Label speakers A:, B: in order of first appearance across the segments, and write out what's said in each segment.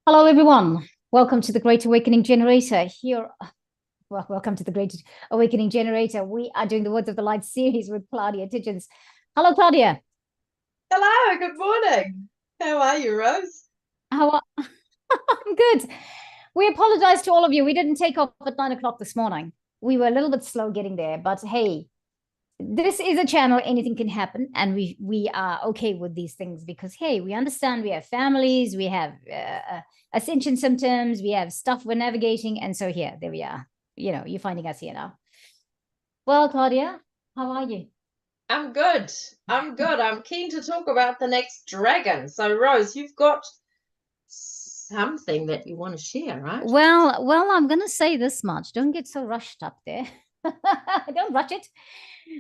A: Hello, everyone. Welcome to the Great Awakening Generator. Welcome to the Great Awakening Generator. We are doing the Words of the Light series with Claudia Tidgens. Hello, Claudia.
B: Hello, good morning. How are you, Rose?
A: I'm good. We apologize to all of you. We didn't take off at 9 o'clock this morning. We were a little bit slow getting there, but hey, this is a channel, anything can happen, and we are okay with these things because hey, we understand we have families, we have ascension symptoms, we have stuff we're navigating, and so there we are. You're finding us here now. Well, Claudia, how are you?
B: I'm good. I'm keen to talk about the next dragon. So, Rose, you've got something that you want to share, right?
A: Well, I'm gonna say this much. Don't get so rushed up there. Don't rush it.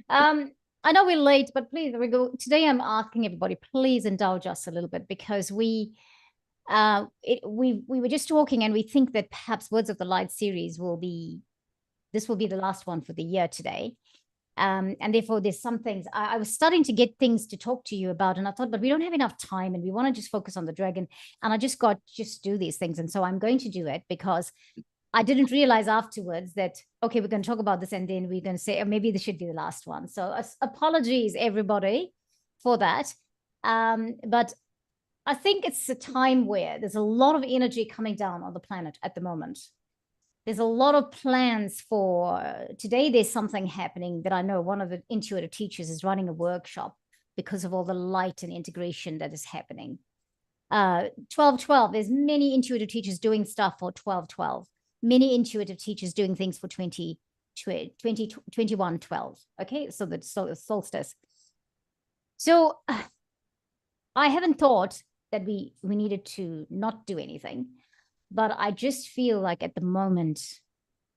A: I know we're late, but please, today I'm asking everybody, please indulge us a little bit because we were just talking and we think that perhaps Words of the Light series will be the last one for the year today. And therefore there's some things I was starting to get things to talk to you about, and I thought, but we don't have enough time and we want to just focus on the dragon, and I just do these things, and so I'm going to do it because I didn't realize afterwards that, okay, we're going to talk about this and then we're going to say, oh, maybe this should be the last one. So apologies, everybody, for that. But I think it's a time where there's a lot of energy coming down on the planet at the moment. There's a lot of plans for today. There's something happening that I know one of the intuitive teachers is running a workshop because of all the light and integration that is happening. 12-12, there's many intuitive teachers doing stuff for 12-12. Many intuitive teachers doing things for 21-12. Okay, so the solstice. So I haven't thought that we needed to not do anything, but I just feel like at the moment,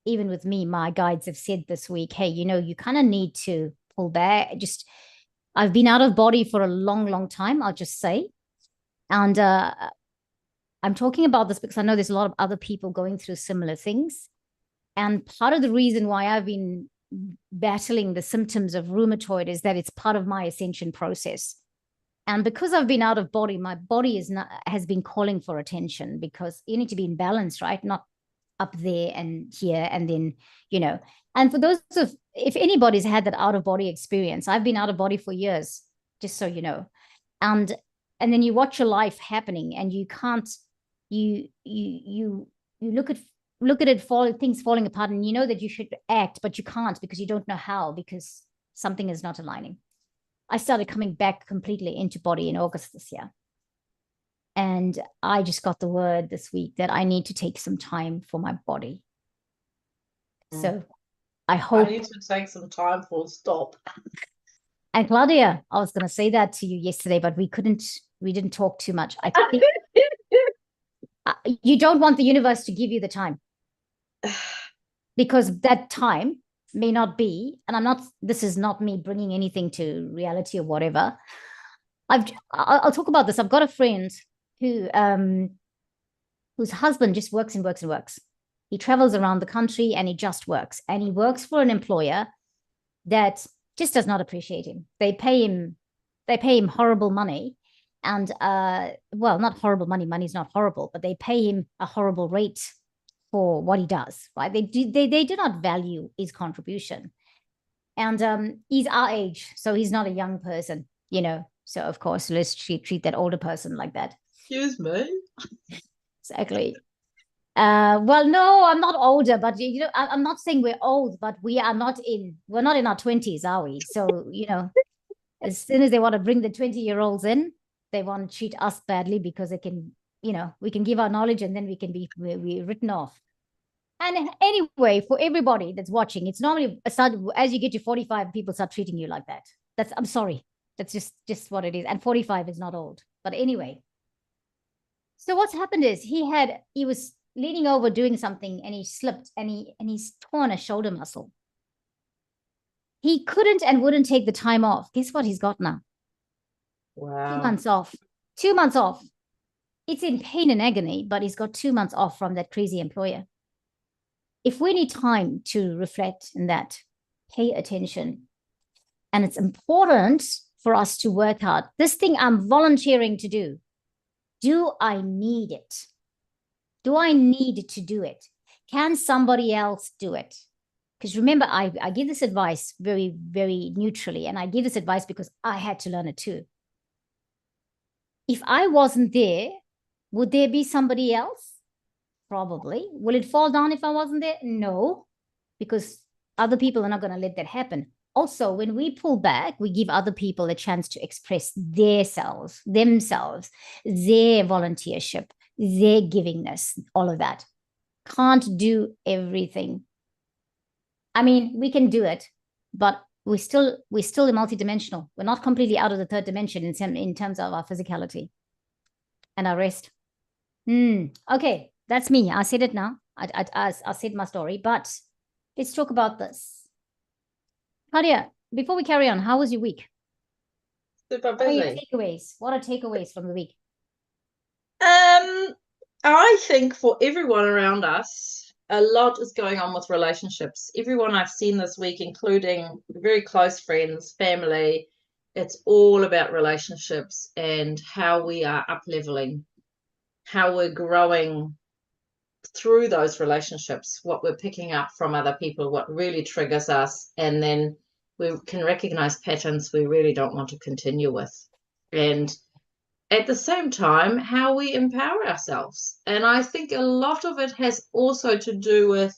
A: even with me, my guides have said this week, hey, you kind of need to pull back. I've been out of body for a long time, I'll just say. And I'm talking about this because I know there's a lot of other people going through similar things. And part of the reason why I've been battling the symptoms of rheumatoid is that it's part of my ascension process. And because I've been out of body, my body has been calling for attention because you need to be in balance, right? Not up there and here and then, And for those if anybody's had that out of body experience, I've been out of body for years, just so you know. And then you watch your life happening and you can't, you look at things falling apart, and you know that you should act, but you can't because you don't know how, because something is not aligning. I started coming back completely into body in August this year. And I just got the word this week that I need to take some time for my body. So I hope
B: I need to take some time for a stop.
A: And Claudia, I was going to say that to you yesterday, but we didn't talk too much. I think you don't want the universe to give you the time because that time may not be, and this is not me bringing anything to reality or whatever. I'll talk about this. I've got a friend whose husband just works and works and works. He travels around the country and he just works, and he works for an employer that just does not appreciate him. They pay him horrible money, and not horrible money. Money's not horrible, but they pay him a horrible rate for what he does, right? They do not value his contribution. And he's our age, so he's not a young person, So of course, let's treat that older person like that.
B: Excuse me.
A: Exactly. Well, no, I'm not older, but I'm not saying we're old, but we're not in our 20s, are we? So, as soon as they want to bring the 20-year-olds in, they want to treat us badly because they can, we can give our knowledge and then we're written off. And anyway, for everybody that's watching, it's normally as you get to 45, people start treating you like that. I'm sorry. That's just what it is. And 45 is not old. But anyway. So what's happened is he was leaning over doing something and he slipped and he's torn a shoulder muscle. He couldn't and wouldn't take the time off. Guess what he's got now?
B: Wow.
A: 2 months off. 2 months off. It's in pain and agony, but he's got 2 months off from that crazy employer. If we need time to reflect in that, pay attention. And it's important for us to work out this thing I'm volunteering to do. Do I need it? Do I need to do it? Can somebody else do it? Because remember, I give this advice very, very neutrally, and I give this advice because I had to learn it too. If I wasn't there, would there be somebody else? Probably. Will it fall down if I wasn't there? No, because other people are not going to let that happen. Also, when we pull back, we give other people a chance to express themselves, their volunteership, their givingness, all of that. Can't do everything. I mean, we can do it, but we're still multidimensional. We're not completely out of the third dimension in terms of our physicality and our rest. Okay, that's me. I said it now. I said my story, but let's talk about this. Claudia, before we carry on, how was your week?
B: Super busy.
A: What are takeaways from the week?
B: I think for everyone around us, a lot is going on with relationships. Everyone I've seen this week, including very close friends, family, it's all about relationships and how we are up-leveling, how we're growing through those relationships, what we're picking up from other people, what really triggers us, and then we can recognize patterns we really don't want to continue with. And at the same time, how we empower ourselves. And I think a lot of it has also to do with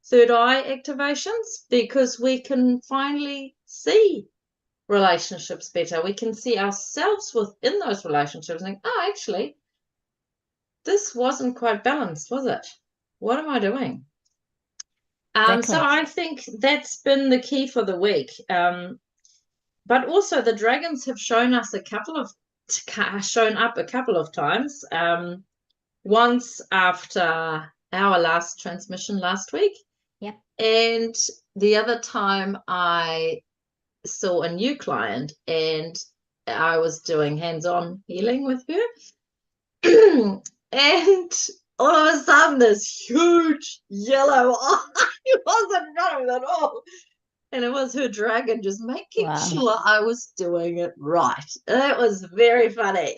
B: third eye activations, because we can finally see relationships better. We can see ourselves within those relationships and think, oh, actually, this wasn't quite balanced, was it? What am I doing?
A: Exactly.
B: So I think that's been the key for the week. But also the dragons have shown up a couple of times. Once after our last transmission last week.
A: Yep.
B: And the other time I saw a new client and I was doing hands-on healing with her. And all of a sudden this huge yellow eye was in front of it all. And it was her dragon just making sure I was doing it right. It was very funny.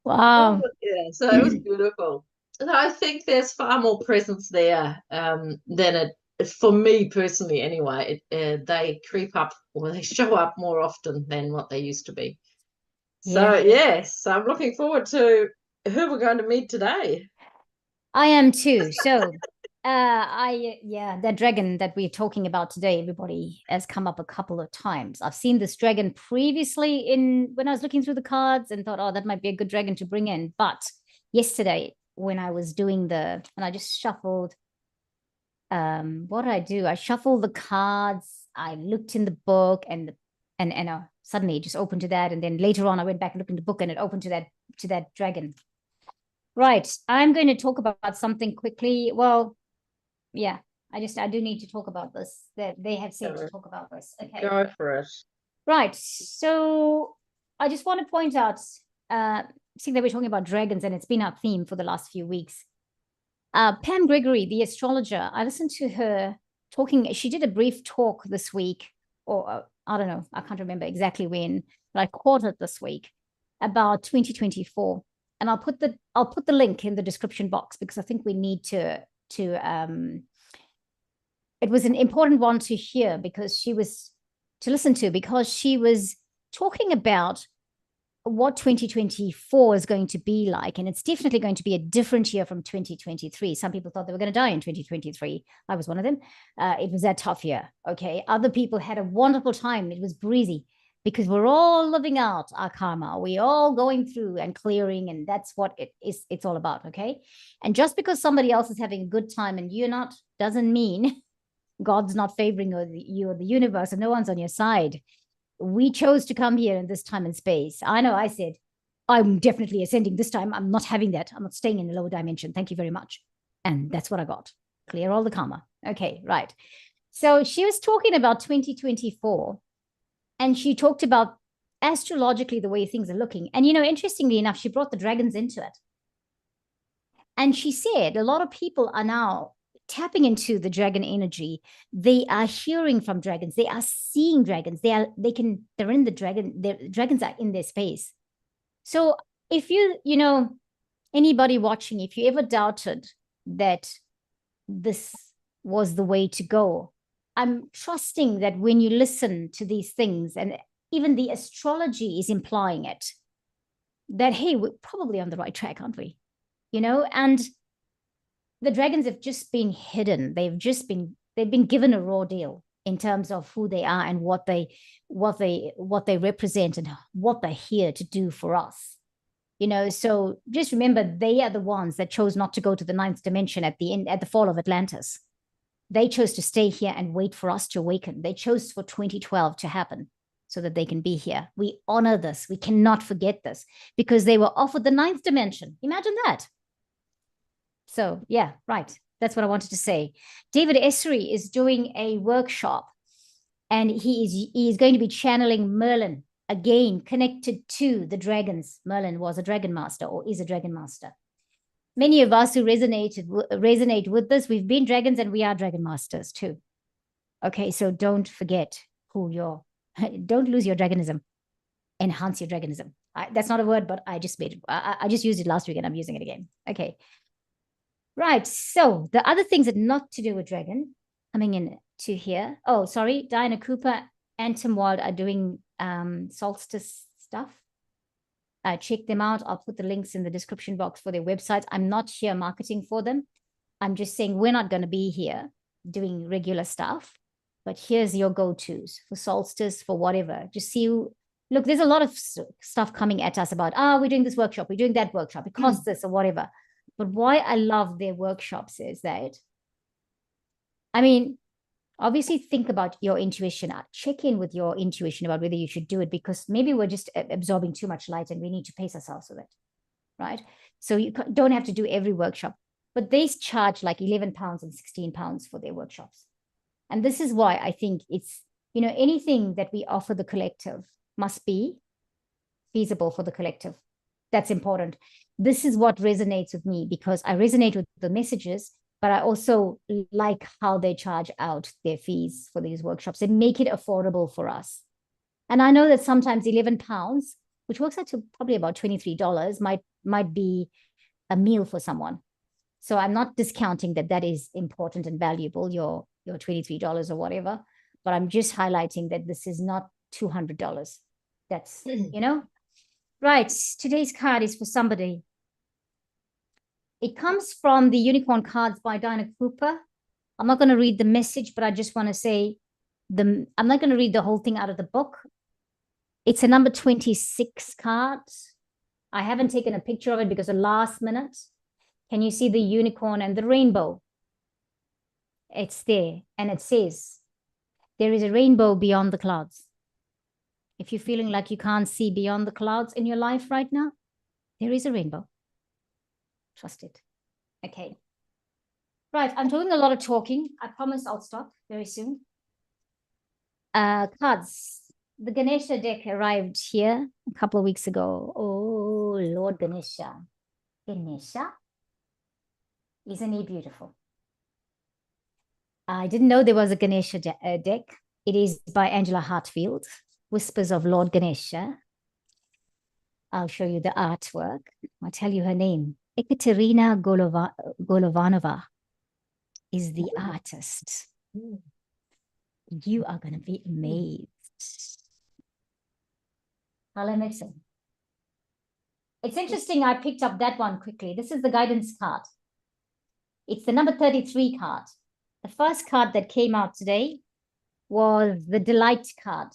A: Wow.
B: Yeah, so it was beautiful. And I think there's far more presence there than it, for me personally anyway. They creep up, or they show up more often than what they used to be. So yes, I'm looking forward to who we're going to meet today.
A: I am too. So that dragon that we're talking about today, everybody, has come up a couple of times. I've seen this dragon previously when I was looking through the cards and thought, oh, that might be a good dragon to bring in. But yesterday when I was doing and I just shuffled, what did I do? I shuffled the cards. I looked in the book and suddenly it just opened to that. And then later on, I went back and looked in the book and it opened to that dragon. Right. I'm going to talk about something quickly. Well, yeah, I do need to talk about this. That they have said to talk about this. Okay.
B: Go for it.
A: Right. So I just want to point out, seeing that we're talking about dragons and it's been our theme for the last few weeks. Pam Gregory, the astrologer, I listened to her talking. She did a brief talk this week, or I don't know, I can't remember exactly when, but I caught it this week about 2024. And I'll put the link in the description box because I think we need to it was an important one to hear because she was talking about what 2024 is going to be like. And it's definitely going to be a different year from 2023. Some people thought they were going to die in 2023. I was one of them. It was a tough year. Okay. Other people had a wonderful time. It was breezy because we're all living out our karma. We're all going through and clearing. And that's what it's all about. Okay. And just because somebody else is having a good time and you're not, doesn't mean God's not favoring you or the universe, and no one's on your side. We chose to come here in this time and space. I know I said, I'm definitely ascending this time. I'm not having that. I'm not staying in the lower dimension. Thank you very much. And that's what I got. Clear all the karma. Okay, right. So she was talking about 2024 and she talked about astrologically the way things are looking. And, interestingly enough, she brought the dragons into it. And she said a lot of people are now tapping into the dragon energy. They are hearing from dragons. They are seeing dragons. They're in the dragon. The dragons are in their space. So if you know, anybody watching, if you ever doubted that this was the way to go, I'm trusting that when you listen to these things, and even the astrology is implying it, that, hey, we're probably on the right track, aren't we? You know, and the dragons have just been hidden. They've been given a raw deal in terms of who they are and what they represent and what they're here to do for us. You know, so just remember, they are the ones that chose not to go to the ninth dimension at the fall of Atlantis. They chose to stay here and wait for us to awaken. They chose for 2012 to happen so that they can be here. We honor this. We cannot forget this, because they were offered the ninth dimension. Imagine that. So yeah, right. That's what I wanted to say. David Essery is doing a workshop, and he is going to be channeling Merlin, again connected to the dragons. Merlin was a dragon master, or is a dragon master. Many of us who resonate with this, we've been dragons and we are dragon masters too. Okay, so don't forget who you're. Don't lose your dragonism. Enhance your dragonism. That's not a word, but I just made it. I just used it last week and I'm using it again. Okay. Right. So the other things that not to do with dragon coming in to here. Oh, sorry. Diana Cooper and Tim Wild are doing solstice stuff. Check them out. I'll put the links in the description box for their websites. I'm not here marketing for them. I'm just saying we're not going to be here doing regular stuff, but here's your go-tos for solstice, for whatever. Just see, look, there's a lot of stuff coming at us about, we're doing this workshop, we're doing that workshop, it costs this or whatever. But why I love their workshops is that, I mean, obviously think about your intuition. Check in with your intuition about whether you should do it, because maybe we're just absorbing too much light and we need to pace ourselves with it, right? So you don't have to do every workshop, but they charge like 11 pounds and 16 pounds for their workshops. And this is why I think it's, you know, anything that we offer the collective must be feasible for the collective. That's important. This is what resonates with me, because I resonate with the messages, but I also like how they charge out their fees for these workshops and make it affordable for us. And I know that sometimes 11 pounds, which works out to probably about $23, might be a meal for someone. So I'm not discounting that is important and valuable, your $23 or whatever, but I'm just highlighting that this is not $200. That's, you know, right. Today's card is for somebody. It comes from the Unicorn Cards by Diana Cooper. I'm not going to read the message, but I just want to say I'm not going to read the whole thing out of the book. It's a number 26 card. I haven't taken a picture of it because the last minute. Can you see the unicorn and the rainbow? It's there, and it says, there is a rainbow beyond the clouds. If you're feeling like you can't see beyond the clouds in your life right now, there is a rainbow. Trust it. Okay. Right, I'm doing a lot of talking. I promise I'll stop very soon. Cards. The Ganesha deck arrived here a couple of weeks ago. Oh, Lord Ganesha. Ganesha? Isn't he beautiful? I didn't know there was a Ganesha deck. It is by Angela Hartfield, Whispers of Lord Ganesha. I'll show you the artwork. I'll tell you her name. Ekaterina Golovanova is the artist. You are going to be amazed. Color mixing. It's interesting. I picked up that one quickly. This is the guidance card. It's the number 33 card. The first card that came out today was the Delight card.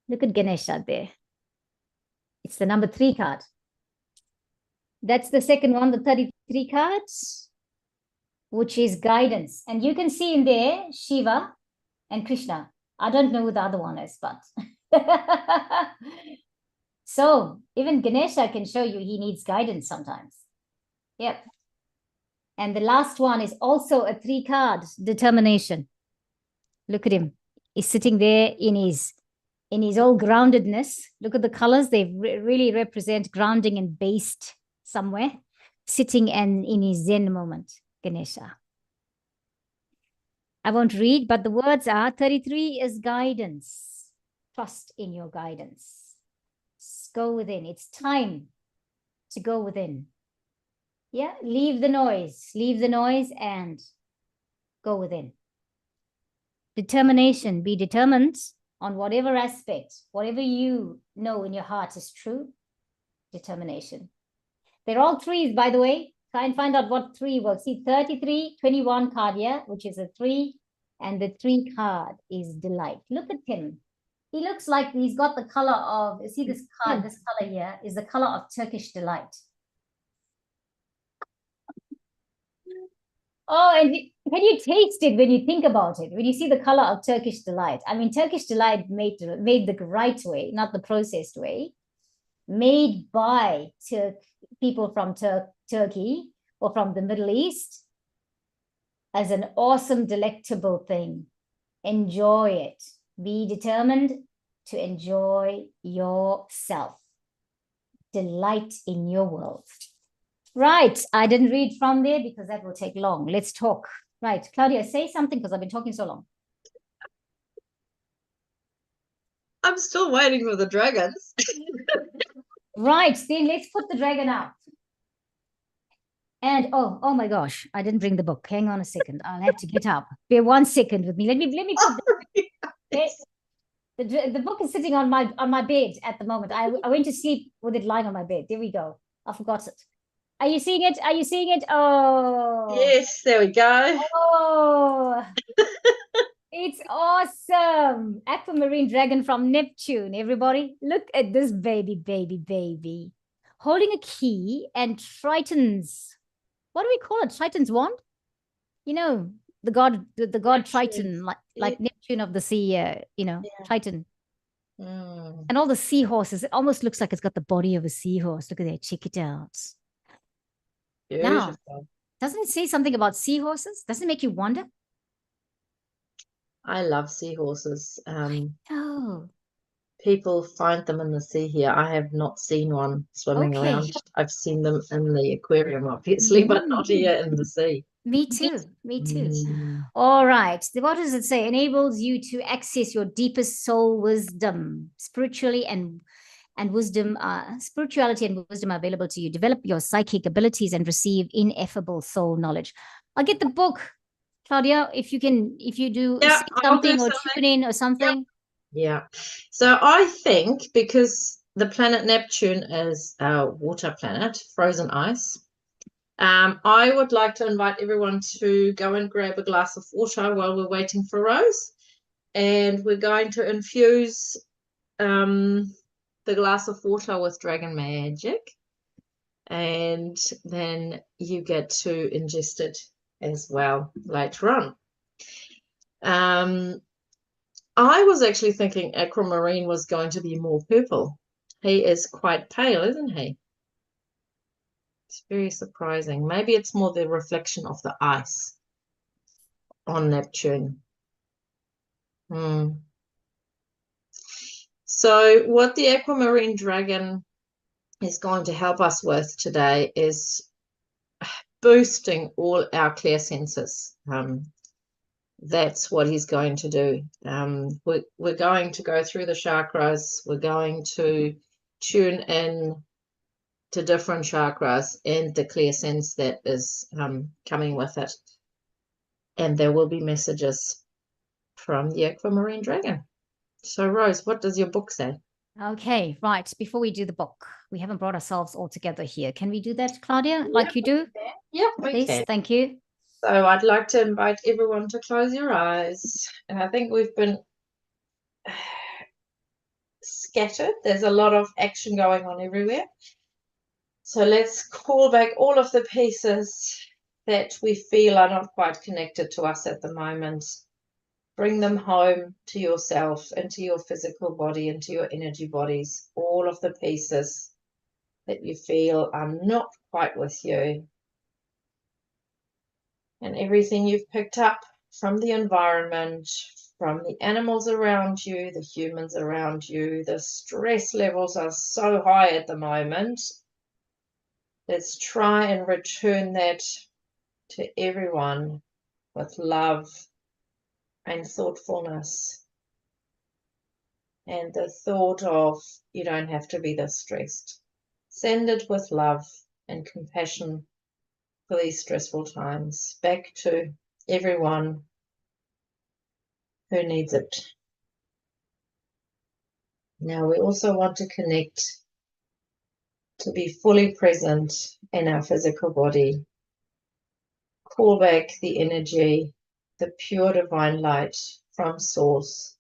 A: Look at Ganesha there. It's the number 3 card. That's the second one, the 33 cards, which is Guidance. And you can see in there, Shiva and Krishna. I don't know who the other one is, but. So even Ganesha can show you he needs guidance sometimes. Yep. And the last one is also a 3 card, Determination. Look at him. He's sitting there in his all groundedness. Look at the colors. They really represent grounding and based somewhere, sitting and in his Zen moment, Ganesha. I won't read, but the words are 33 is guidance. Trust in your guidance. go within. It's time to go within. Yeah, leave the noise and go within. Determination, be determined on whatever aspect, whatever you know in your heart is true. Determination. They're all threes, by the way. Try and find out what three works. See, 33, 21 card here, which is a 3, and the 3 card is delight. Look at him. He looks like he's got the color of, see this card, this color here is the color of Turkish delight. Oh, and can you taste it when you think about it? When you see the color of Turkish delight? I mean, Turkish delight made the right way, not the processed way. Made by people from Turkey or from the Middle East as an awesome, delectable thing. Enjoy it. Be determined to enjoy yourself. Delight in your world. Right. I didn't read from there because that will take long. Let's talk. Right. Claudia, say something because I've been talking so long.
B: I'm still waiting for the dragons.
A: Right. Then let's put the dragon out. And oh my gosh, I didn't bring the book. Hang on a second. I'll have to get up. Bear 1 second with me. Let me put the book is sitting on my bed at the moment. I went to sleep with it lying on my bed. There we go. I forgot it. Are you seeing it? Are you seeing it? Oh.
B: Yes, there we go.
A: Oh. It's awesome. Aquamarine dragon from Neptune, everybody. Look at this baby. Holding a key and Triton's, what do we call it? Triton's wand? You know, the god Triton, like Neptune of the sea, Triton. And all the seahorses, it almost looks like it's got the body of a seahorse. Look at that, check it out. Beautiful. Now, doesn't it say something about seahorses? Doesn't it make you wonder?
B: I love seahorses.
A: Oh.
B: People find them in the sea here. I have not seen one swimming around. I've seen them in the aquarium, obviously, but not here in the sea.
A: Me too. All right. What does it say? Enables you to access your deepest soul wisdom, spiritually and wisdom. Spirituality and wisdom are available to you. Develop your psychic abilities and receive ineffable soul knowledge. I'll get the book, Claudia, if you do something or tune in or something.
B: Yeah. So I think because the planet Neptune is a water planet, frozen ice, I would like to invite everyone to go and grab a glass of water while we're waiting for Rose. And we're going to infuse the glass of water with dragon magic. And then you get to ingest it as well later on. I was actually thinking Aquamarine was going to be more purple. He is quite pale, isn't he? It's very surprising. Maybe it's more the reflection of the ice on Neptune. So what the Aquamarine dragon is going to help us with today is boosting all our clear senses. That's what he's going to do. We're going to go through the chakras. We're going to tune in to different chakras and the clear sense that is coming with it. And there will be messages from the Aquamarine dragon. So, Rose, what does your book say?
A: Okay, right. Before we do the book, we haven't brought ourselves all together here. Can we do that, Claudia, like you do?
B: Yeah, we can.
A: Thank you.
B: So I'd like to invite everyone to close your eyes. And I think we've been scattered. There's a lot of action going on everywhere. So let's call back all of the pieces that we feel are not quite connected to us at the moment. Bring them home to yourself, into your physical body, into your energy bodies. All of the pieces that you feel are not quite with you. And everything you've picked up from the environment, from the animals around you, the humans around you. The stress levels are so high at the moment. Let's try and return that to everyone with love and thoughtfulness. And the thought of, you don't have to be this stressed. Send it with love and compassion for these stressful times back to everyone who needs it. Now we also want to connect to be fully present in our physical body. Call back the energy, the pure divine light from source,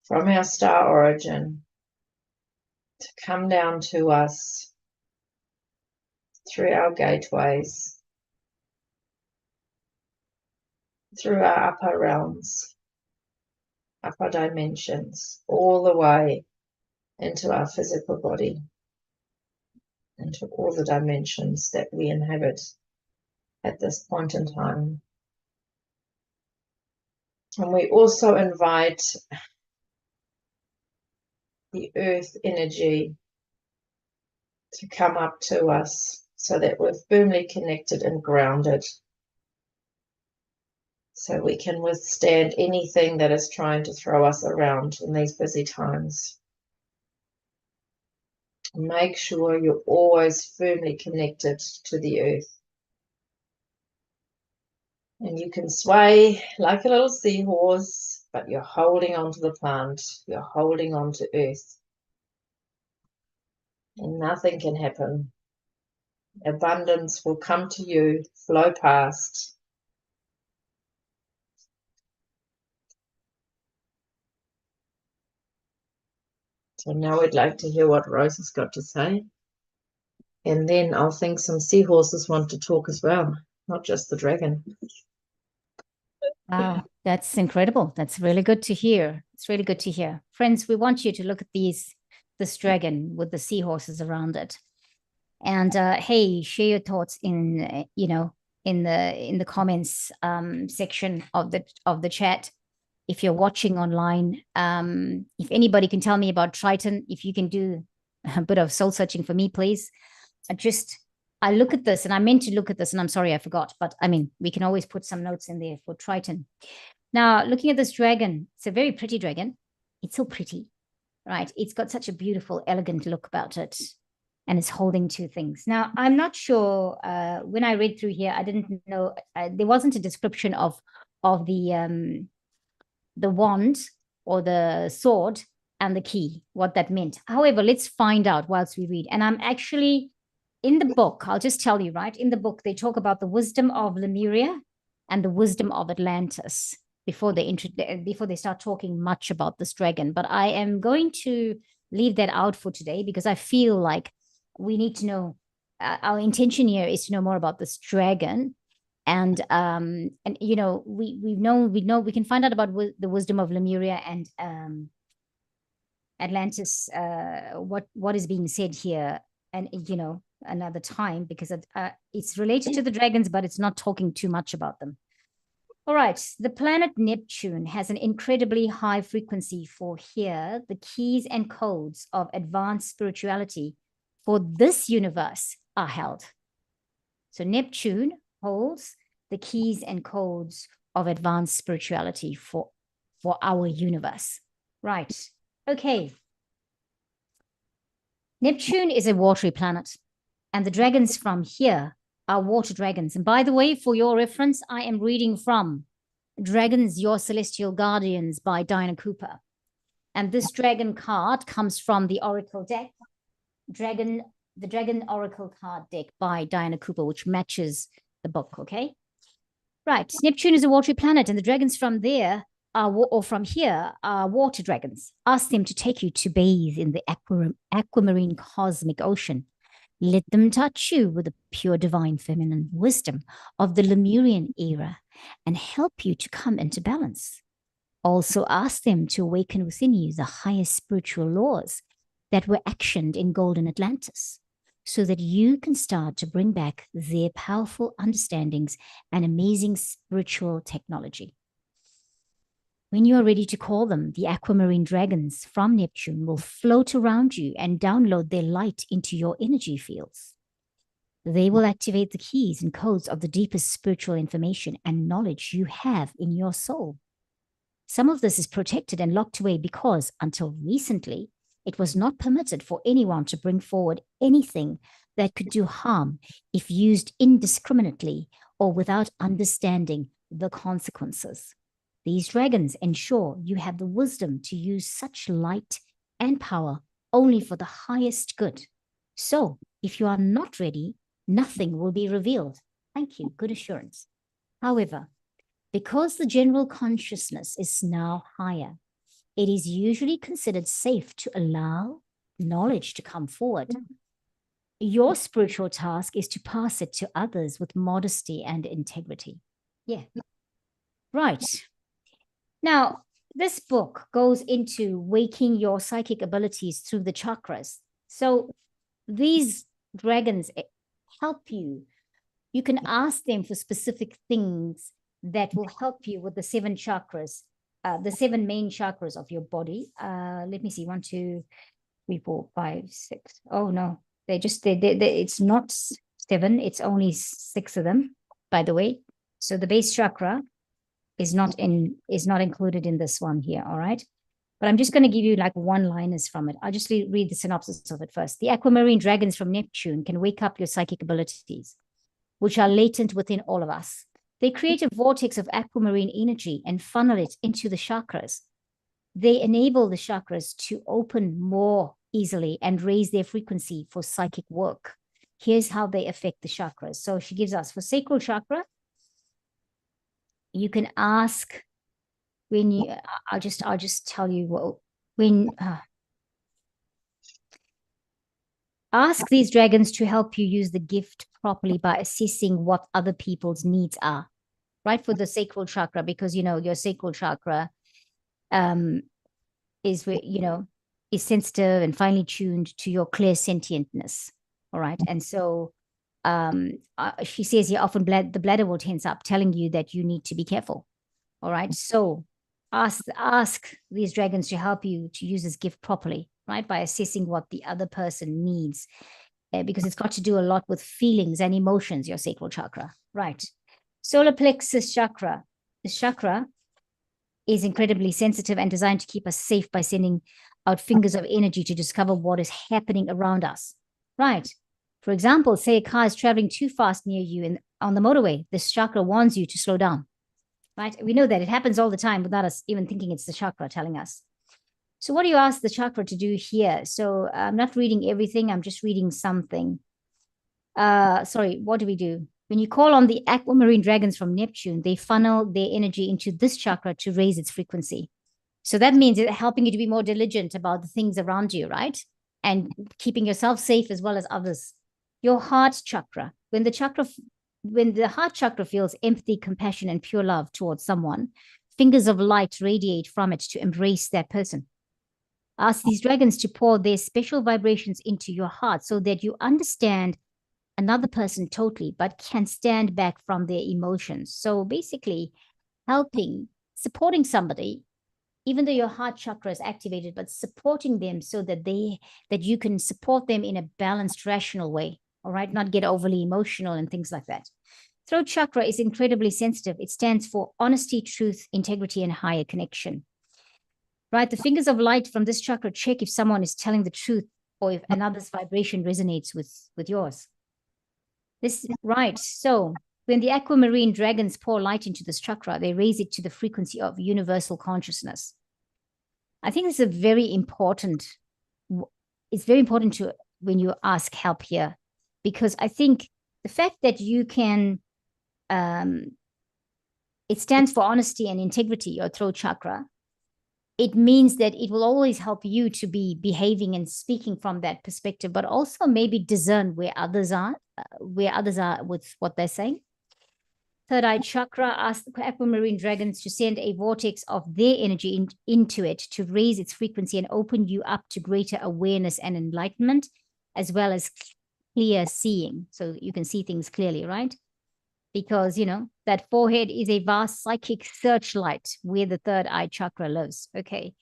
B: from our star origin, to come down to us through our gateways, through our upper realms, upper dimensions, all the way into our physical body, into all the dimensions that we inhabit at this point in time. And we also invite the earth energy to come up to us so that we're firmly connected and grounded, so we can withstand anything that is trying to throw us around in these busy times. Make sure you're always firmly connected to the earth. And you can sway like a little seahorse, but you're holding on to the plant, you're holding on to earth. And nothing can happen. Abundance will come to you, flow past. So now we'd like to hear what Rose has got to say. And then I think some seahorses want to talk as well, not just the dragon.
A: Wow, that's incredible. That's really good to hear. It's really good to hear. Friends, we want you to look at this dragon with the seahorses around it. And hey, share your thoughts in in the comments section of the chat. If you're watching online, if anybody can tell me about Triton, if you can do a bit of soul searching for me, please. I look at this, and I meant to look at this, and I'm sorry I forgot, but I mean, we can always put some notes in there for Triton. Now, looking at this dragon, it's a very pretty dragon. It's so pretty, right? It's got such a beautiful, elegant look about it, and it's holding two things. Now, I'm not sure, when I read through here, I didn't know, there wasn't a description of the wand or the sword and the key, what that meant. However, let's find out whilst we read. And I'm actually in the book, I'll just tell you, right? In the book, they talk about the wisdom of Lemuria and the wisdom of Atlantis before they start talking much about this dragon. But I am going to leave that out for today because I feel like we need to know, our intention here is to know more about this dragon. And you know, we know we can find out about the wisdom of Lemuria and Atlantis, what is being said here, and you know, another time, because it's related to the dragons, but it's not talking too much about them. All right, the planet Neptune has an incredibly high frequency for here. The keys and codes of advanced spirituality for this universe are held. So Neptune holds the keys and codes of advanced spirituality for our universe. Right. Okay. Neptune is a watery planet, and the dragons from here are water dragons. And by the way, for your reference, I am reading from Dragons, Your Celestial Guardians by Diana Cooper. And this dragon card comes from the Oracle deck, the Dragon Oracle card deck by Diana Cooper, which matches the book, okay? Right, Neptune is a watery planet, and the dragons from there from here are water dragons. Ask them to take you to bathe in the aquamarine cosmic ocean. Let them touch you with the pure divine feminine wisdom of the Lemurian era and help you to come into balance. Also ask them to awaken within you the highest spiritual laws that were actioned in Golden Atlantis, so that you can start to bring back their powerful understandings and amazing spiritual technology. When you are ready to call them, the aquamarine dragons from Neptune will float around you and download their light into your energy fields. They will activate the keys and codes of the deepest spiritual information and knowledge you have in your soul. Some of this is protected and locked away because until recently, it was not permitted for anyone to bring forward anything that could do harm if used indiscriminately or without understanding the consequences. These dragons ensure you have the wisdom to use such light and power only for the highest good. So, if you are not ready, nothing will be revealed. Thank you. Good assurance. However, because the general consciousness is now higher, it is usually considered safe to allow knowledge to come forward. Your spiritual task is to pass it to others with modesty and integrity. Yeah. Right. Now, this book goes into waking your psychic abilities through the chakras. So these dragons help you. You can ask them for specific things that will help you with the 7 chakras, the 7 main chakras of your body. Let me see, 1, 2, 3, 4, 5, 6. Oh no, it's not 7. It's only 6 of them, by the way. So the base chakra is not included in this one here. All right. But I'm just going to give you like one-liners from it. I'll just read the synopsis of it first. The aquamarine dragons from Neptune can wake up your psychic abilities, which are latent within all of us. They create a vortex of aquamarine energy and funnel it into the chakras. They enable the chakras to open more easily and raise their frequency for psychic work. Here's how they affect the chakras. So she gives us for sacral chakra, you can ask when you, I'll just tell you what, when, ask these dragons to help you use the gift properly by assessing what other people's needs are, right? For the sacral chakra, because, you know, your sacral chakra is, you know, is sensitive and finely tuned to your clairsentientness, all right? And so she says here often the bladder will tense up, telling you that you need to be careful, all right? So ask these dragons to help you to use this gift properly, right? By assessing what the other person needs, because it's got to do a lot with feelings and emotions, your sacral chakra, right? Solar plexus chakra. This chakra is incredibly sensitive and designed to keep us safe by sending out fingers of energy to discover what is happening around us, right? For example, say a car is traveling too fast near you on the motorway. This chakra warns you to slow down, right? We know that it happens all the time without us even thinking it's the chakra telling us. So what do you ask the chakra to do here? So I'm not reading everything. I'm just reading something. Sorry, what do we do? When you call on the aquamarine dragons from Neptune, they funnel their energy into this chakra to raise its frequency. So that means it's helping you to be more diligent about the things around you, right? And keeping yourself safe as well as others. Your heart chakra, when the heart chakra feels empathy, compassion, and pure love towards someone, fingers of light radiate from it to embrace that person. Ask these dragons to pour their special vibrations into your heart so that you understand another person totally, but can stand back from their emotions. So basically supporting somebody, even though your heart chakra is activated, but supporting them so that you can support them in a balanced, rational way. All right, not get overly emotional and things like that. Throat chakra is incredibly sensitive. It stands for honesty, truth, integrity, and higher connection. Right, the fingers of light from this chakra check if someone is telling the truth or if another's vibration resonates with yours. Right, so when the aquamarine dragons pour light into this chakra, they raise it to the frequency of universal consciousness. I think it's very important to, when you ask help here, because I think the fact that you can, it stands for honesty and integrity, your throat chakra. It means that it will always help you to be behaving and speaking from that perspective, but also maybe discern where others are with what they're saying. Third eye chakra, ask the aquamarine dragons to send a vortex of their energy into it to raise its frequency and open you up to greater awareness and enlightenment, as well as clear seeing, so you can see things clearly, right? Because, you know, that forehead is a vast psychic searchlight where the third eye chakra lives. Okay.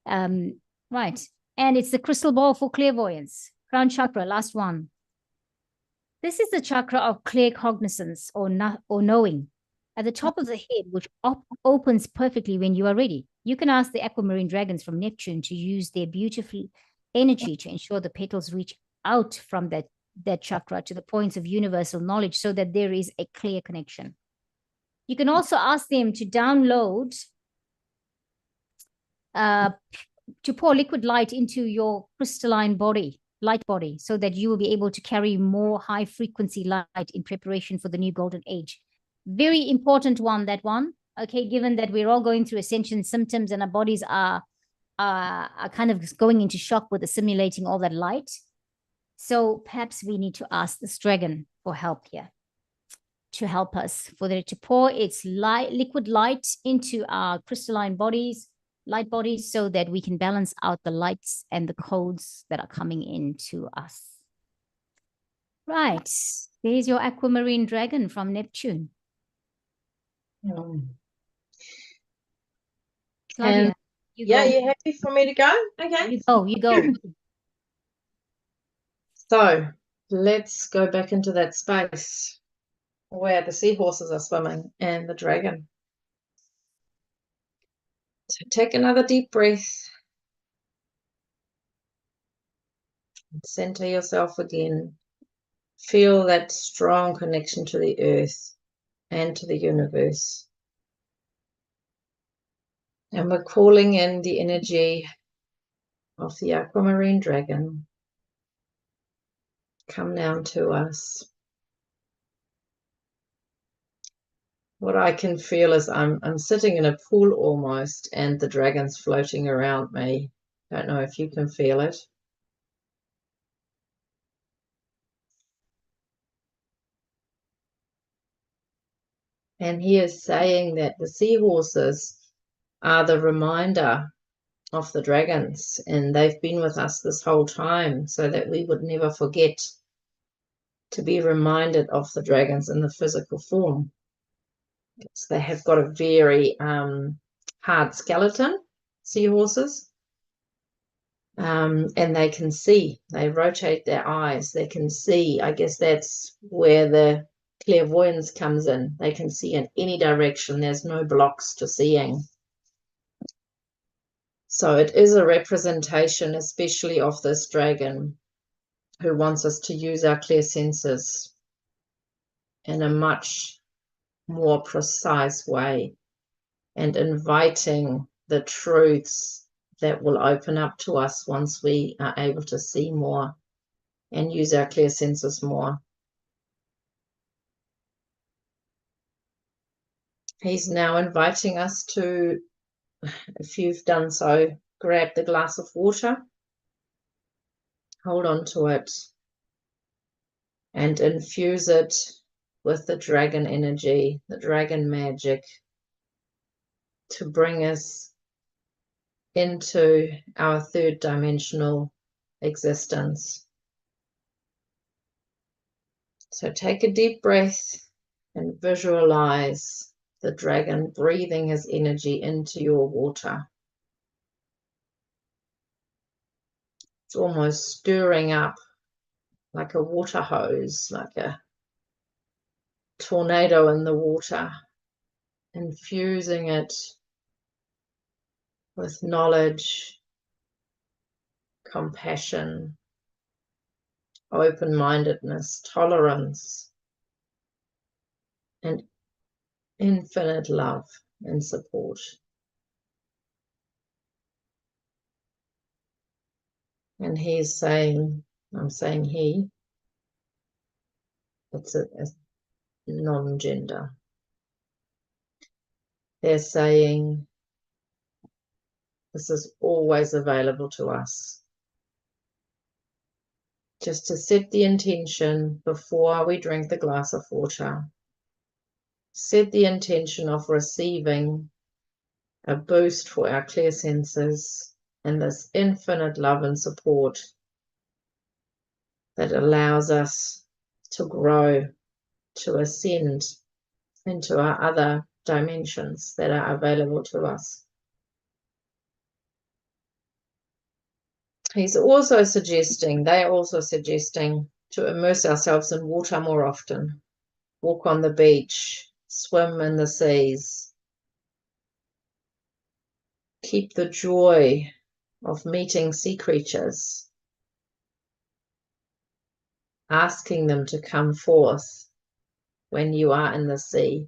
A: Right. And it's the crystal ball for clairvoyance. Crown chakra, last one. This is the chakra of claircognizance or knowing at the top of the head, which opens perfectly when you are ready. You can ask the aquamarine dragons from Neptune to use their beautiful energy to ensure the petals reach out from that chakra to the points of universal knowledge so that there is a clear connection. You can also ask them to download, to pour liquid light into your crystalline body, light body, so that you will be able to carry more high frequency light in preparation for the new golden age. Very important one, that one. Okay, given that we're all going through ascension symptoms and our bodies are kind of going into shock with assimilating all that light. So perhaps we need to ask this dragon for help here, to help us, for it to pour its liquid light into our crystalline bodies, light bodies, so that we can balance out the lights and the codes that are coming into us. Right, there's your aquamarine dragon from Neptune. Claudia,
B: you happy for me to go? Okay.
A: You go.
B: So let's go back into that space where the seahorses are swimming and the dragon. So take another deep breath. Center yourself again. Feel that strong connection to the earth and to the universe. And we're calling in the energy of the aquamarine dragon. Come down to us. What I can feel is I'm sitting in a pool almost, and the dragon's floating around me. Don't know if you can feel it. And he is saying that the seahorses are the reminder of the dragons, and they've been with us this whole time so that we would never forget to be reminded of the dragons in the physical form. So they have got a very hard skeleton, seahorses, and they can see. They rotate their eyes. They can see. I guess that's where the clairvoyance comes in. They can see in any direction. There's no blocks to seeing. So it is a representation, especially of this dragon, who wants us to use our clear senses in a much more precise way, and inviting the truths that will open up to us once we are able to see more and use our clear senses more. He's now inviting us to, if you've done so, grab the glass of water, hold on to it, and infuse it with the dragon energy, the dragon magic, to bring us into our third dimensional existence. So take a deep breath and visualize the dragon breathing his energy into your water. It's almost stirring up like a water hose, like a tornado in the water, infusing it with knowledge, compassion, open-mindedness, tolerance, and infinite love and support. And he's saying, I'm saying he, it's a non-gender. They're saying this is always available to us. Just to set the intention before we drink the glass of water. Set the intention of receiving a boost for our clear senses and this infinite love and support that allows us to grow, to ascend into our other dimensions that are available to us. They're also suggesting to immerse ourselves in water more often, walk on the beach, swim in the seas, Keep the joy of meeting sea creatures, asking them to come forth when you are in the sea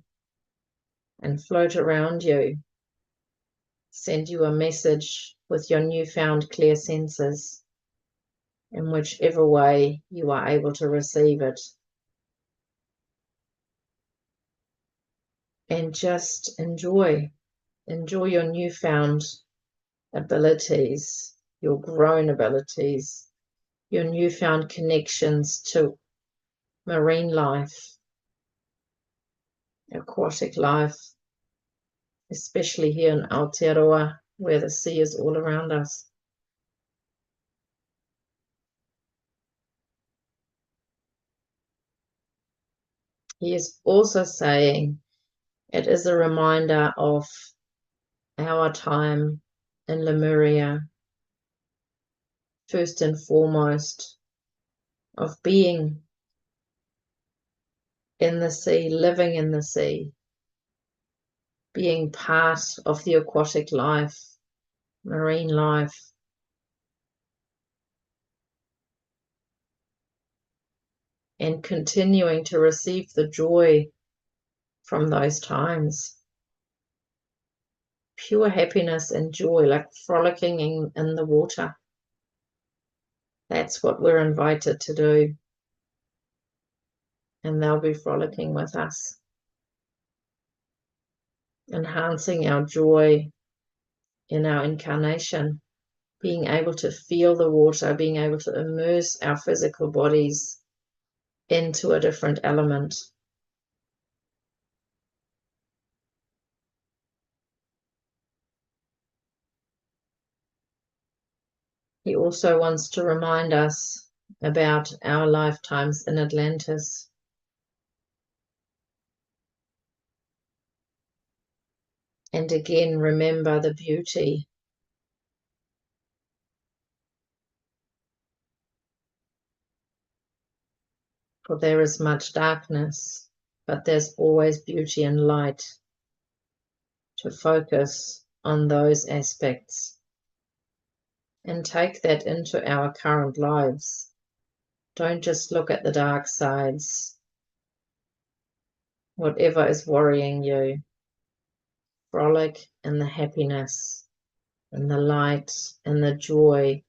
B: and float around you, send you a message with your newfound clear senses in whichever way you are able to receive it. And just enjoy your newfound abilities, your grown abilities, your newfound connections to marine life, aquatic life, especially here in Aotearoa, where the sea is all around us. He is also saying it is a reminder of our time in Lemuria, first and foremost, of being in the sea, living in the sea, being part of the aquatic life, marine life, and continuing to receive the joy from those times. Pure happiness and joy, like frolicking in the water. That's what we're invited to do. And they'll be frolicking with us, enhancing our joy in our incarnation, being able to feel the water, being able to immerse our physical bodies into a different element. He also wants to remind us about our lifetimes in Atlantis. And again, remember the beauty. For there is much darkness, but there's always beauty and light. To focus on those aspects and take that into our current lives. Don't just look at the dark sides. Whatever is worrying you, frolic in the happiness and the light and the joy,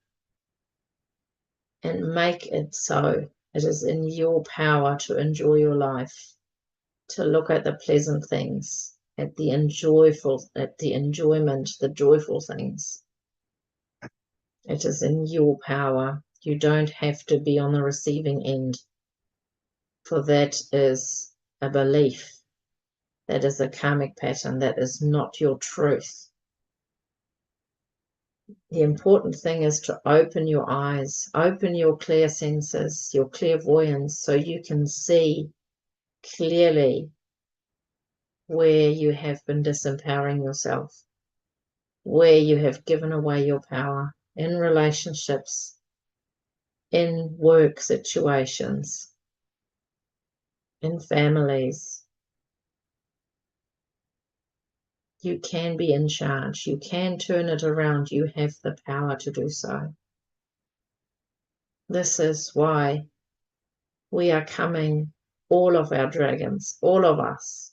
B: and make it so it is in your power to enjoy your life, to look at the pleasant things, at the enjoyment, the joyful things. It is in your power. You don't have to be on the receiving end, for that is a belief. That is a karmic pattern. That is not your truth. The important thing is to open your eyes, open your clear senses, your clairvoyance, so you can see clearly where you have been disempowering yourself, where you have given away your power in relationships, in work situations, in families. You can be in charge. You can turn it around. You have the power to do so. This is why we are coming, all of our dragons, all of us,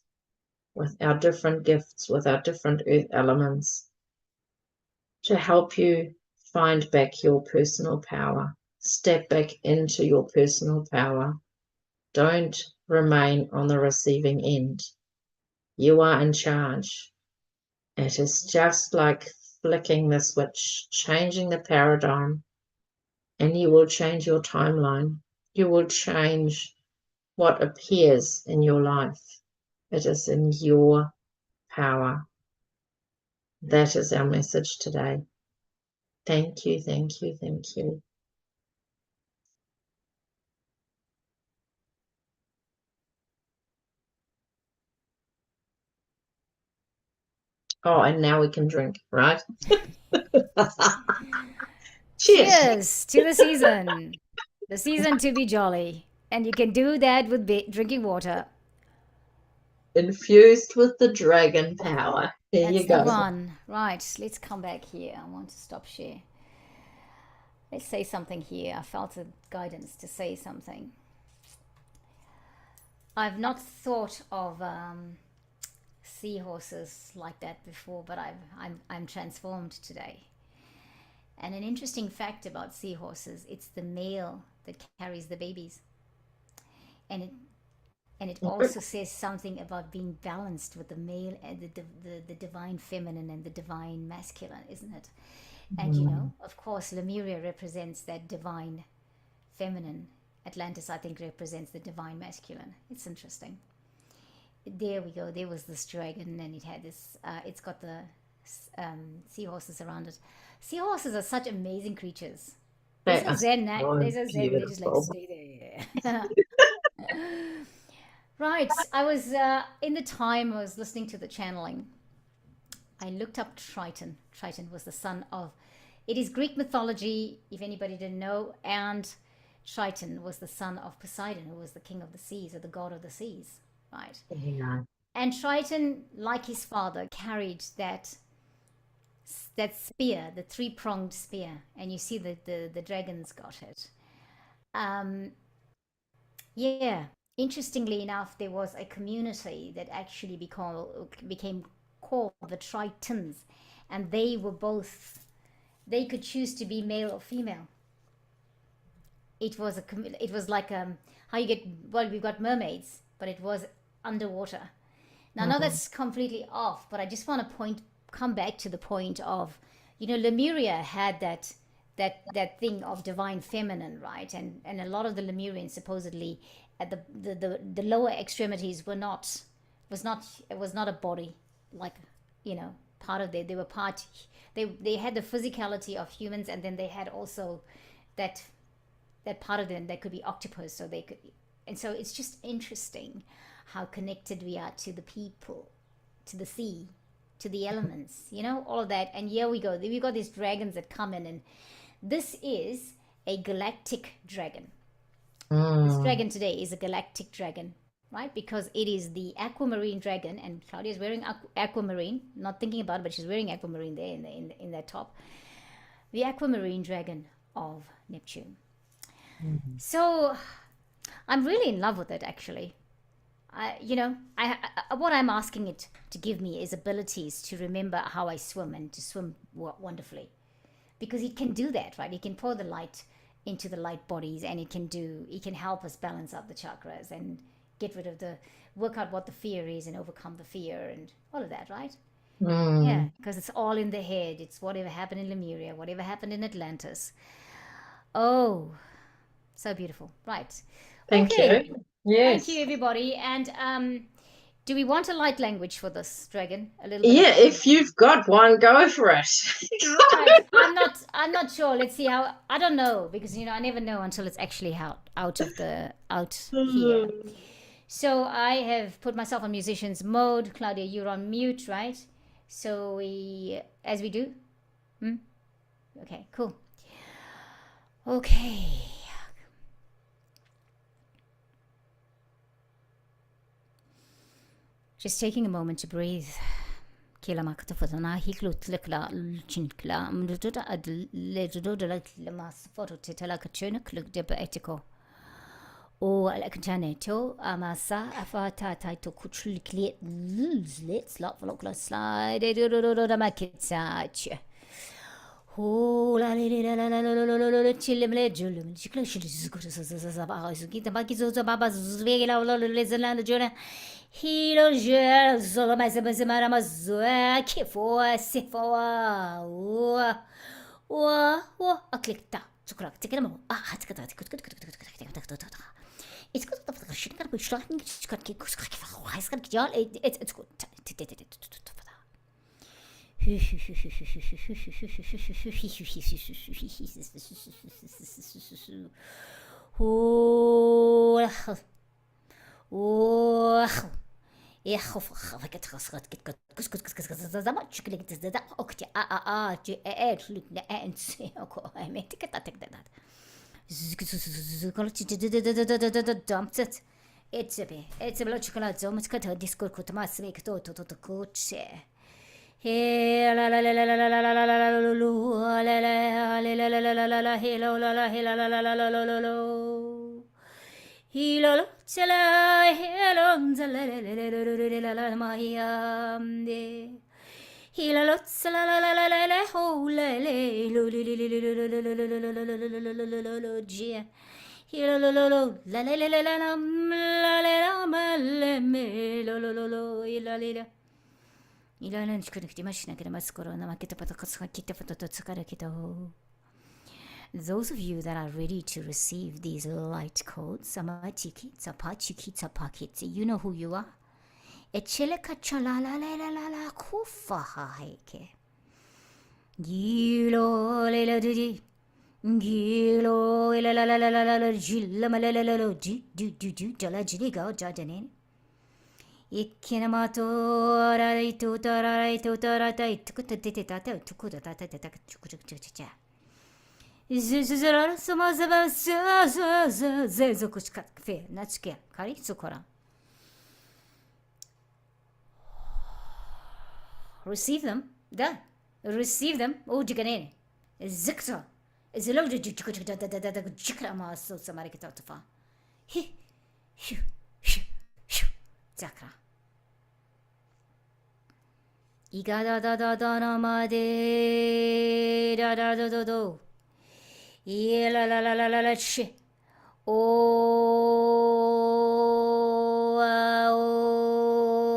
B: with our different gifts, with our different earth elements, to help you find back your personal power. Step back into your personal power. Don't remain on the receiving end. You are in charge. It is just like flicking the switch, changing the paradigm, and you will change your timeline. You will change what appears in your life. It is in your power. That is our message today. Thank you, thank you, thank you. Oh, and now we can drink, right? Cheers.
A: Cheers to the season to be jolly. And you can do that with drinking water.
B: infused with the dragon power. Here
A: That's
B: you go.
A: the one. Right, let's come back here. I want to stop share. Let's say something here. I felt a guidance to say something. I've not thought of seahorses like that before, but I'm transformed today. And an interesting fact about seahorses, it's the male that carries the babies. And it also says something about being balanced with the male and the divine feminine and the divine masculine, isn't it? And you know, of course, Lemuria represents that divine feminine. Atlantis, I think, represents the divine masculine. It's interesting. There we go. There was this dragon, and it had this. It's got the seahorses around it. Seahorses are such amazing creatures. They're so zen. They're so zen. They just like stay there. Right. I was in the time I was listening to the channeling. I looked up Triton. Triton was the son of. It is Greek mythology, if anybody didn't know, and Triton was the son of Poseidon, who was the king of the seas, or the god of the seas, right?
B: Yeah.
A: And Triton, like his father, carried that spear, the three-pronged spear, and you see the dragons got it. Yeah, interestingly enough, there was a community that actually became called the Tritons, and they could choose to be male or female. It was like how you get, well, we've got mermaids, but it was underwater. Now, now that's completely off, but I just want to come back to the point of, you know, Lemuria had that thing of divine feminine, right? And a lot of the Lemurians supposedly at the lower extremities it was not a body, like, you know, part of they were part, they had the physicality of humans, and then they had also that part of them that could be octopus, so they could, and so it's just interesting how connected we are to the people, to the sea, to the elements, you know, all of that. And here we go, we got these dragons that come in, and this is a galactic dragon. This dragon today is a galactic dragon, right? Because it is the Aquamarine dragon, and Claudia's wearing Aquamarine, not thinking about it, but she's wearing Aquamarine there in that top. The Aquamarine dragon of Neptune. So I'm really in love with it, actually. You know, what I'm asking it to give me is abilities to remember how I swim, and to swim wonderfully, because it can do that, right? It can pour the light into the light bodies, and it can help us balance out the chakras and get rid of work out what the fear is and overcome the fear and all of that, right? Yeah, because it's all in the head. It's whatever happened in Lemuria, whatever happened in Atlantis. Oh, so beautiful. Right.
B: Thank you. Yes.
A: Thank you, everybody. And do we want a light language for this, Dragon? A little bit.
B: Yeah, if you've got one, go for it.
A: Right. I'm not sure. Let's see how. I don't know, because, you know, I never know until it's actually out here. So I have put myself on musician's mode. Claudia, you're on mute, right? So as we do. Okay, cool. Okay. Just taking a moment to breathe. Kila makatafatana hiklutlikla chinkla mduda adleduda lama photo titala kachuna kluk deba etiko. O alakjaneto amasa afata taito kuchliklet let's lot follow slide da makitsach. Oh la la chilimle julum chikla bakizo baba zvegela lezalanda jona hilo je zolo mazamazamara mazua kifo sifo wa aklikta tsukrak tikamo hatkata it's good to shit can be shocking it's good dumped it. It's a bit. It's a logical zone. It's got a discord to my snake to coach. Hey la la la la la la la la la la la la la la la la hello la la la la la la la la la hello chala hello la la la maya hello la la la la la la ho la la lo la hello lo lo lo la la la la la la la la me lo lo lo lo la la 이라는 그렇게 마시나 그래 마스코로 나마케타 파타카스가 키타파토토 tsukaraketo. Those of you that are ready to receive these light codes, samachiki, tsapachiki, tsapakitsi, you know who you are. Echeleka chalala la la la la kufa haike. Gilo le la di. Gilo la la la la la la la jilla ma la la la la du jala jiliga jadane. Ikinamato raitu taraitu taratai tukutitata tukutata tukutukucha. Zuzara samazava zezukushka fe natsuke kari sukora. Receive them, da. Receive them. Oh, jiganene. Ziksa. Is a load of jikrama so samarikatafa. He. Zakra. Iga da da da da na ma de da da da da do. Ye la la la la la la shi. O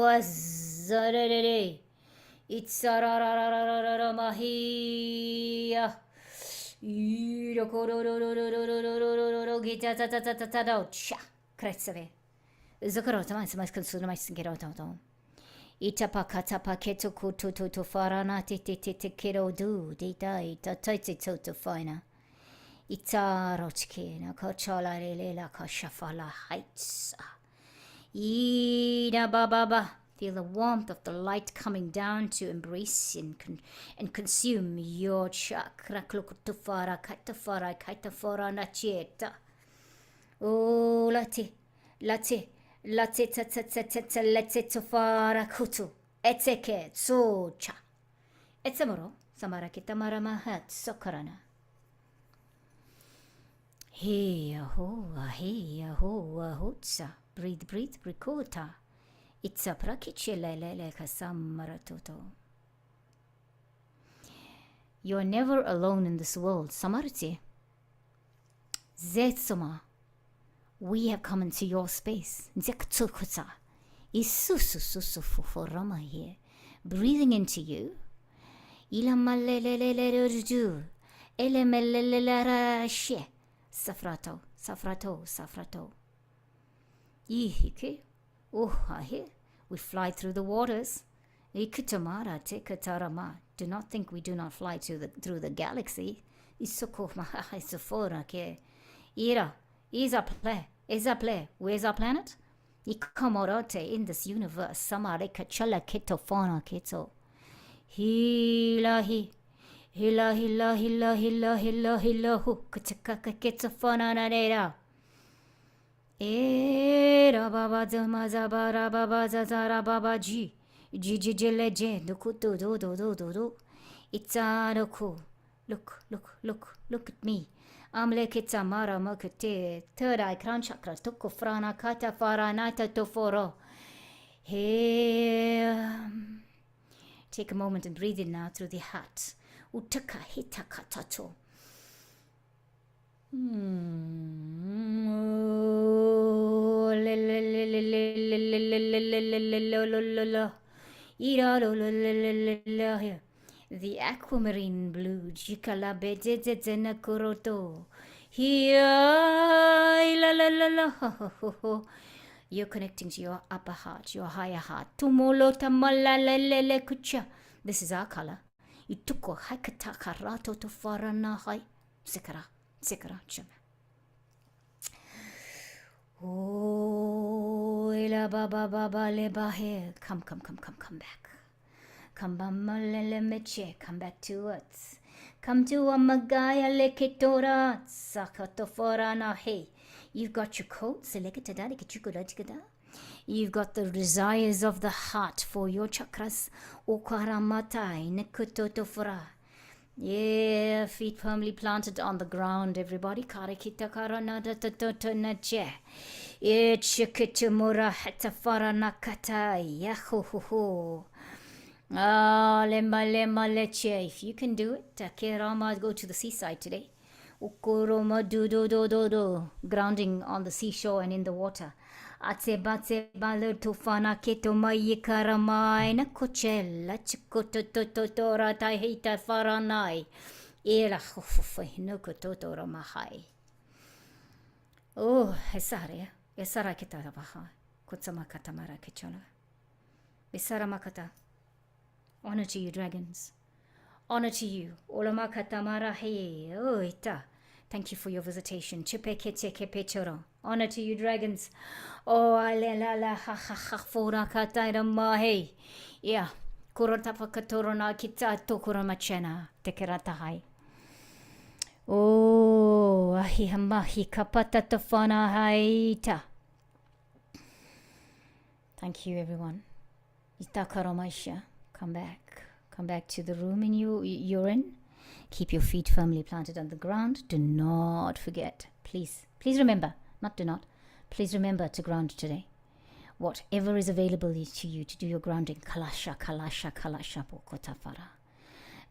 A: azarere. It's a ra ra ra ra ra ra ra mahia. Iro ko ro ro ro ro ro ro ro ro ro ro gita ta ta ta ta ta do cha. Kretsave. Zuccarota, ma consuma mai singheroto. Itapakatapa keto kuto to farana tete kero do de dai ta taiti to fina. Itarochkina kochola lela kashafala heights. Ida baba. Feel the warmth of the light coming down to embrace and consume your chakra. Klukutufara kaitafara nachieta. Oh, latte. Latte tofara kutu. Eteke tsocha. Etsamoro. Samarakita maramahat sokarana. Hey ho hotsa. Breathe, brikota. It's a prakichele kasamaratoto. You're never alone in this world, Samarati. Zetsuma. We have come into your space. Zekutsukuta. Isusususufuforama here. Breathing into you. Ilamalelelelelurju. Elemelelelarashe. Safrato. Ihike. Oh, we fly through the waters. Ikutamara tekatarama. Do not think we do not fly through the galaxy. Isokoma ke. Ira. Is a play. Where's our planet? Ikamorote in this universe. Samare kachala keto fauna keto. Hilahi. Hila hu. Kachaka keto fauna nanera. Era baba zamazabara baba zazara baba ji. Jijijeleje. Dukutu do. It's a cool. Look at me. Amlekitsa mara mokete, third eye crown chakra, toko frana kata faranata toforo. Hey, take a moment and breathe in now through the heart. Utaka hita katato. The aquamarine blue, jikala bedezena koroto. Here, la la la la, you're connecting to your upper heart, your higher heart. Tumolo tamala lele kucha. This is our color. Ituko haikataka rato to farana hai. Sikara chama. Oh, ila baba leba here. Come back. Come back to us. Come to Amagaya Leketora Sakatofora Nahe. You've got your coats. You've got the desires of the heart for your chakras. Yeah, feet firmly planted on the ground, everybody. Ah, lemma lemma leche. If you can do it, Kerama, go to the seaside today. Ukuroma do do do do do. Grounding on the seashore and in the water. Atse batse baler tufana keto mayikaramai na cochella chikotototora tahita faranai. Era hufufe no kototora mahai. Oh, esare. Esara kitara baha. Kutsama katamara kichona. Besara makata. Honor to you, dragons. Honor to you. Olama katamara he. Oh, ita. Thank you for your visitation. Honor to you, dragons. Oh, alelala ha ha ha fora kataira mahe. Yeah. Kurotapa katorona kita tokuramachena. Tekeratahai. Oh, ahihamahi kapata tafana haita. Thank you, everyone. Itakaramasha. Come back to the room you're in. Keep your feet firmly planted on the ground. Do not forget, please remember, please remember to ground today. Whatever is available to you to do your grounding. Kalasha pokotafara.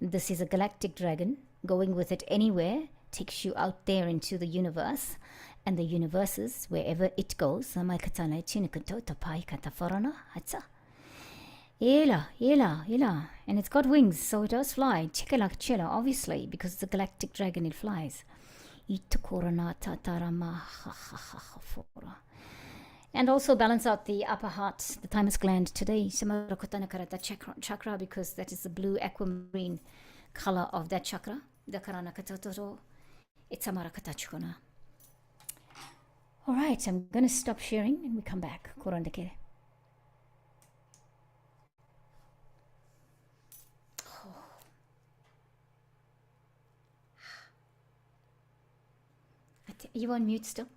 A: This is a galactic dragon. Going with it anywhere takes you out there into the universe and the universes, wherever it goes. Ela. And it's got wings, so it does fly. Chela, obviously, because it's a galactic dragon, it flies. And also balance out the upper heart, the thymus gland today. Chakra, because that is the blue aquamarine color of that chakra. All right, I'm going to stop sharing and we come back. Are you on mute still,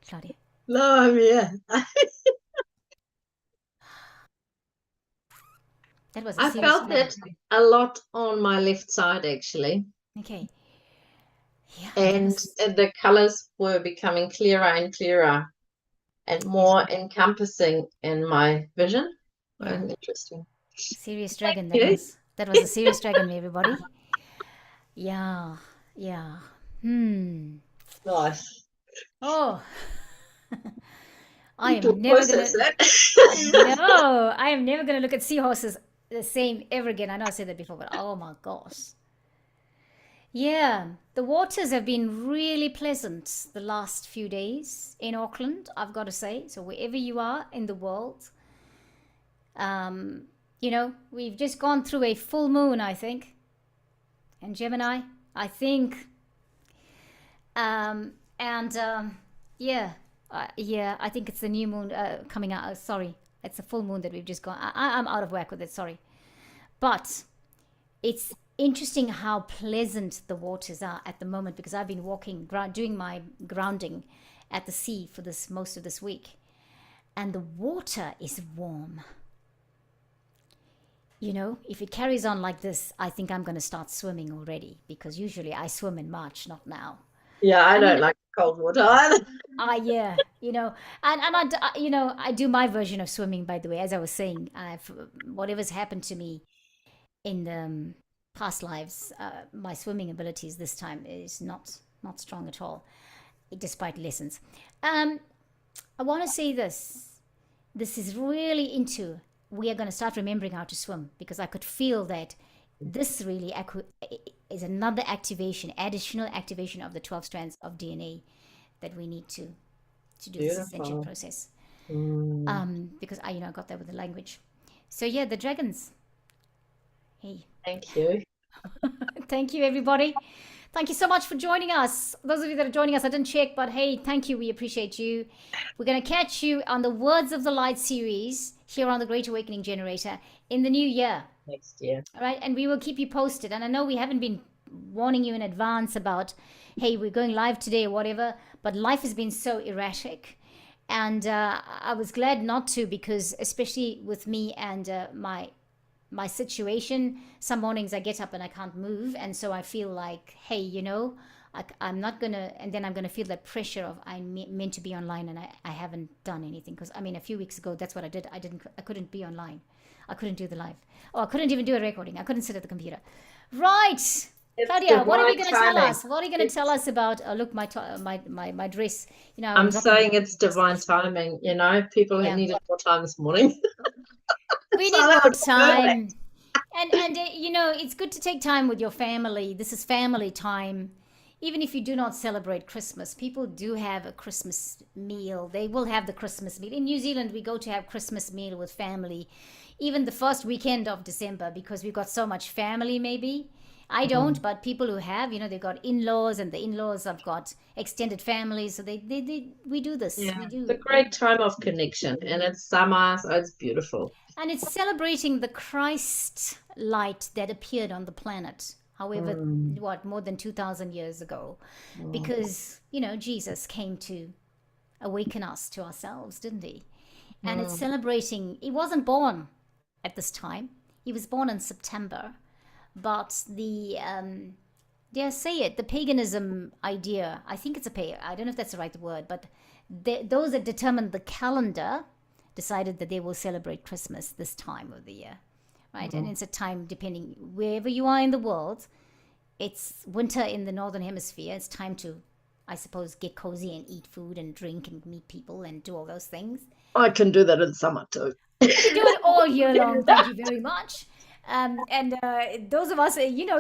A: Claudia?
B: No, I'm here.
A: That was
B: I felt that a lot on my left side, actually.
A: Okay. Yeah.
B: And the colors were becoming clearer and clearer and more encompassing in my vision.
A: Yeah.
B: Interesting.
A: Serious dragon, that was. That was a serious dragon, everybody. Yeah.
B: Nice.
A: Oh. I am never gonna look at seahorses the same ever again. I know I said that before, but oh my gosh. Yeah, the waters have been really pleasant the last few days in Auckland, I've got to say. So wherever you are in the world, we've just gone through a full moon, I think. And Gemini, I think. I think it's the new moon coming out. Sorry, it's a full moon that we've just gone. I'm out of whack with it, sorry. But it's interesting how pleasant the waters are at the moment, because I've been doing my grounding at the sea for most of this week, and the water is warm. If it carries on like this, I think I'm going to start swimming already, because usually I swim in March, not now.
B: Yeah, I don't like cold water either.
A: Yeah, and I do my version of swimming, by the way. As I was saying, whatever's happened to me in the past lives, my swimming abilities this time is not strong at all, despite lessons. I want to say this is really we are going to start remembering how to swim, because I could feel that this really is another additional activation of the 12 strands of DNA that we need to do this ascension process. Because I got that with the language. So yeah, the dragons. Hey.
B: Thank you.
A: Thank you, everybody. Thank you so much for joining us. Those of you that are joining us, I didn't check, but hey, thank you. We appreciate you. We're going to catch you on the Words of the Light series here on the Great Awakening Generator in the new year.
B: Next year.
A: All right, and we will keep you posted. And I know we haven't been warning you in advance about, hey, we're going live today or whatever. But life has been so erratic. And I was glad not to, because especially with me and my situation, some mornings I get up and I can't move. And so I feel like, hey, I'm not going to, and then I'm going to feel that pressure of I'm meant to be online and I haven't done anything. Because, I mean, a few weeks ago, that's what I did. I couldn't be online. I couldn't do the live. I couldn't even do a recording. I couldn't sit at the computer. Right. Claudia, what are you going to tell us? What are you going to tell us about, look, my dress,
B: I'm saying it's divine timing, people needed more time this morning.
A: We need more time. And it's good to take time with your family. This is family time. Even if you do not celebrate Christmas, people do have a Christmas meal. They will have the Christmas meal. In New Zealand, we go to have Christmas meal with family, even the first weekend of December, because we've got so much family, maybe. I don't, but people who have, they've got in-laws, and the in-laws have got extended families. So we do this.
B: Yeah,
A: we do.
B: It's a great time of connection, and it's summer, so it's beautiful.
A: And it's celebrating the Christ light that appeared on the planet. However, more than 2,000 years ago, because, Jesus came to awaken us to ourselves, didn't he? And it's celebrating, he wasn't born at this time. He was born in September. But the, dare say it, the paganism idea, I think it's I don't know if that's the right word, but those that determined the calendar decided that they will celebrate Christmas this time of the year. Right, and it's a time, depending wherever you are in the world, it's winter in the northern hemisphere. It's time to, I suppose, get cozy and eat food and drink and meet people and do all those things.
B: I can do that in summer too.
A: You can do it all year long. Thank you very much. And those of us,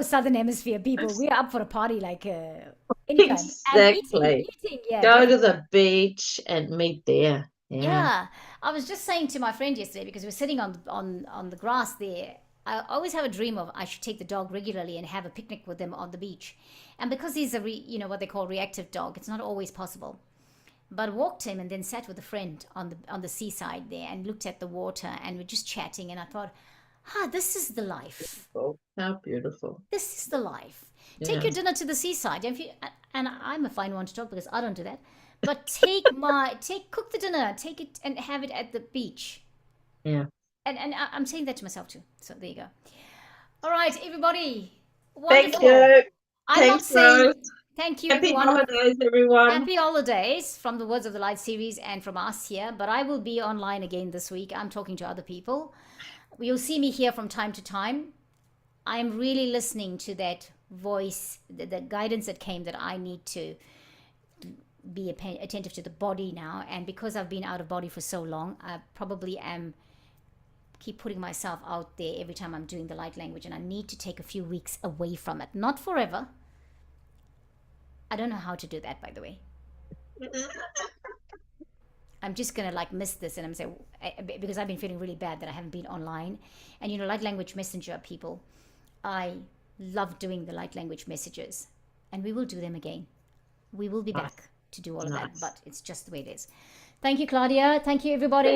A: southern hemisphere people, we're up for a party like anytime.
B: Exactly.
A: Eating, yeah.
B: Go to the beach and meet there.
A: Yeah. I was just saying to my friend yesterday, because we're sitting on the grass there. I always have a dream of I should take the dog regularly and have a picnic with them on the beach. And because he's what they call reactive dog, it's not always possible. But walked him and then sat with a friend on the seaside there and looked at the water, and we're just chatting. And I thought, this is the life.
B: Oh, how beautiful.
A: This is the life. Yeah. Take your dinner to the seaside. And I'm a fine one to talk, because I don't do that. But cook the dinner, take it and have it at the beach.
B: Yeah.
A: And I'm saying that to myself too. So there you go. All right, everybody. Wonderful.
B: Thank you.
A: I'm not saying thank you,
B: Happy
A: everyone.
B: holidays, everyone.
A: Happy holidays from the Words of the Light series and from us here. But I will be online again this week. I'm talking to other people. You'll see me here from time to time. I'm really listening to that voice, the guidance that came, that I need to be attentive to the body now. And because I've been out of body for so long, I probably keep putting myself out there every time I'm doing the light language, and I need to take a few weeks away from it. Not forever. I don't know how to do that, by the way. I'm just going to miss this, and I'm saying, because I've been feeling really bad that I haven't been online. And light language messenger people, I love doing the light language messages, and we will do them again. We will be back to do all of that, but it's just the way it is. Thank you, Claudia. Thank you, everybody.